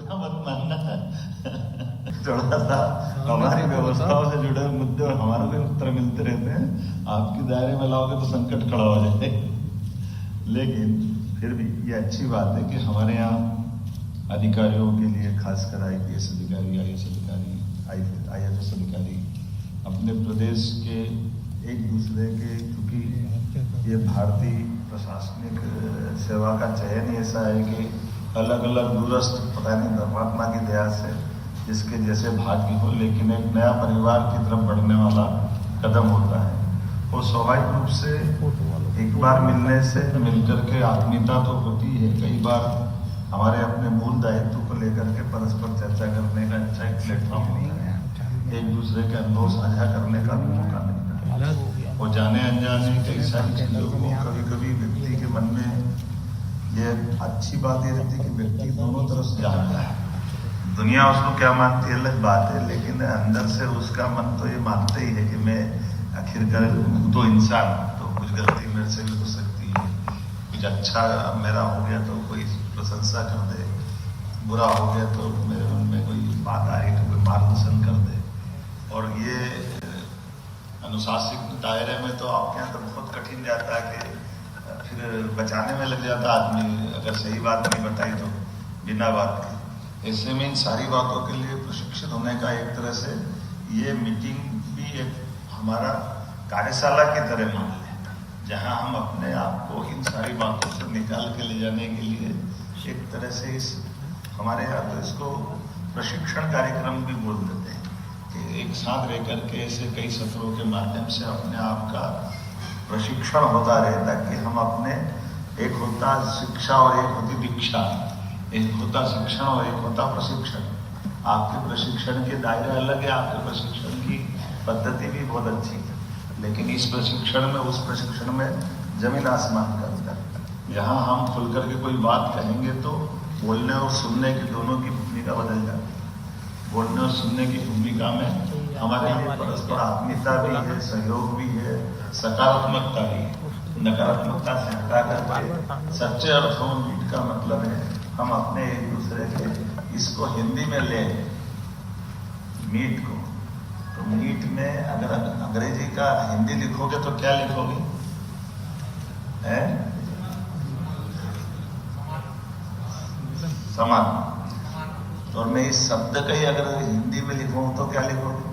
बुरा मत मानना। थोड़ा सा हमारी व्यवस्थाओं से जुड़े मुद्दे और हमारे को उत्तर मिलते रहते हैं, आपकी दायरे में लाओगे तो संकट खड़ा हो जाए। लेकिन फिर भी ये अच्छी बात है कि हमारे यहाँ अधिकारियों के लिए, खासकर IPS अधिकारी, IAS अधिकारी, IFS अधिकारी अपने प्रदेश के एक दूसरे के, क्योंकि ये भारतीय प्रशासनिक सेवा का चयन ऐसा है कि अलग अलग दूरस्थ, पता नहीं परमात्मा की दया से जिसके जैसे भाग्य हो, लेकिन एक नया परिवार की तरफ बढ़ने वाला कदम होता है। वो स्वाभाविक रूप से एक बार मिलने से मिलकर के आत्मीयता तो होती है, कई बार हमारे अपने मूल दायित्व को लेकर के परस्पर चर्चा करने का अच्छा एक प्लेटफॉर्म होता है, एक दूसरे के अनुभव साझा करने का भी मौका मिलता है। वो जाने अनजाने कई सारी चीजों को कभी कभी व्यक्ति के मन में ये अच्छी बात ये रहती है कि व्यक्ति दोनों तरफ से जानता है। दुनिया उसको क्या मानती है अलग बात है, लेकिन अंदर से उसका मन तो ये मानता ही है कि मैं आखिरकार तो इंसान, तो कुछ गलती मेरे से भी हो सकती है, कुछ अच्छा मेरा हो गया तो कोई प्रशंसा कर दे, बुरा हो गया तो मेरे मन में कोई बात आ रही तो कोई मार्गदर्शन कर दे। और ये अनुशासित दायरे में तो आपके यहाँ तो बहुत कठिन जाता है कि फिर बचाने में लग जाता आदमी, अगर सही बात नहीं बताई तो बिना बात के। ऐसे में इन सारी बातों के लिए प्रशिक्षित होने का एक तरह से ये मीटिंग भी एक हमारा कार्यशाला की तरह मान लें, जहां हम अपने आप को इन सारी बातों से निकाल के ले जाने के लिए एक तरह से इस हमारे यहाँ तो इसको प्रशिक्षण कार्यक्रम भी बोल देते हैं कि एक साथ रह करके ऐसे कई सत्रों के माध्यम से अपने आप का प्रशिक्षण होता रहे, ताकि हम अपने, एक होता शिक्षा और एक होती दीक्षा, एक होता शिक्षण और एक होता प्रशिक्षण। आपके प्रशिक्षण के दायरे अलग है, आपके प्रशिक्षण की पद्धति भी बहुत अच्छी है, लेकिन इस प्रशिक्षण में, उस प्रशिक्षण में जमीन आसमान का अंतर। यहाँ हम खुल करके कोई बात कहेंगे तो बोलने और सुनने की दोनों की भूमिका बदल जाती है। बोलने और सुनने की भूमिका में हमारे लिए परस्पर आत्मीयता भी है, सहयोग भी है, सकारात्मकता भी है। नकारात्मकता से हटा करके सच्चे अर्थों में मीट का मतलब है हम अपने एक दूसरे के, इसको हिंदी में ले मीट को, तो मीट में अगर अंग्रेजी का हिंदी लिखोगे तो क्या लिखोगे? है समान। और मैं इस शब्द का ही अगर हिंदी में लिखूं तो क्या लिखोगे?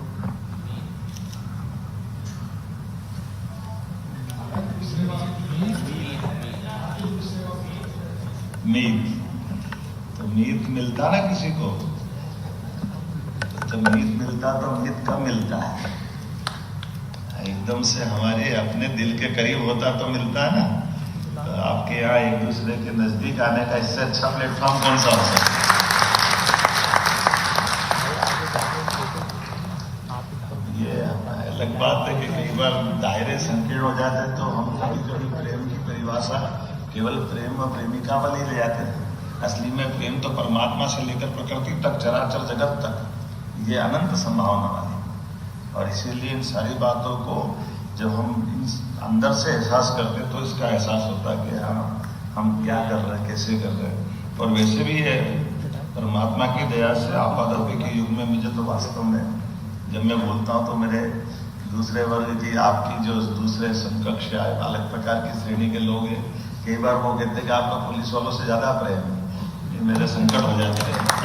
मीत। तो मीत मिलता ना किसी को, तो मीत मिलता तो मीत कब मिलता है? एकदम से हमारे अपने दिल के करीब होता तो मिलता है ना। तो आपके यहाँ एक दूसरे के नजदीक आने का इससे अच्छा प्लेटफॉर्म कौन सा हो सकता है? ये अलग बात है कि कई बार दायरे संकीर्ण हो जाते हैं, तो हम कभी कभी प्रेम की परिभाषा केवल प्रेम और प्रेमिका वाली ले जाते हैं। असली में प्रेम तो परमात्मा से लेकर प्रकृति तक, चराचर जगत तक, ये अनंत संभावना वाली। और इसीलिए इन सारी बातों को जब हम अंदर से एहसास करते हैं तो इसका एहसास होता है कि हाँ हम क्या कर रहे हैं, कैसे कर रहे हैं। और वैसे भी है परमात्मा की दया से आपातकाल के युग में मुझे तो वास्तव में जब मैं बोलता हूँ तो मेरे दूसरे वर्ग की, आपकी जो दूसरे समकक्ष आए अलग प्रकार की श्रेणी के लोग हैं, कई बार वो कहते हैं कि आपका पुलिस वालों से ज्यादा प्रेम है। ये मेरे संकट हो जाते हैं।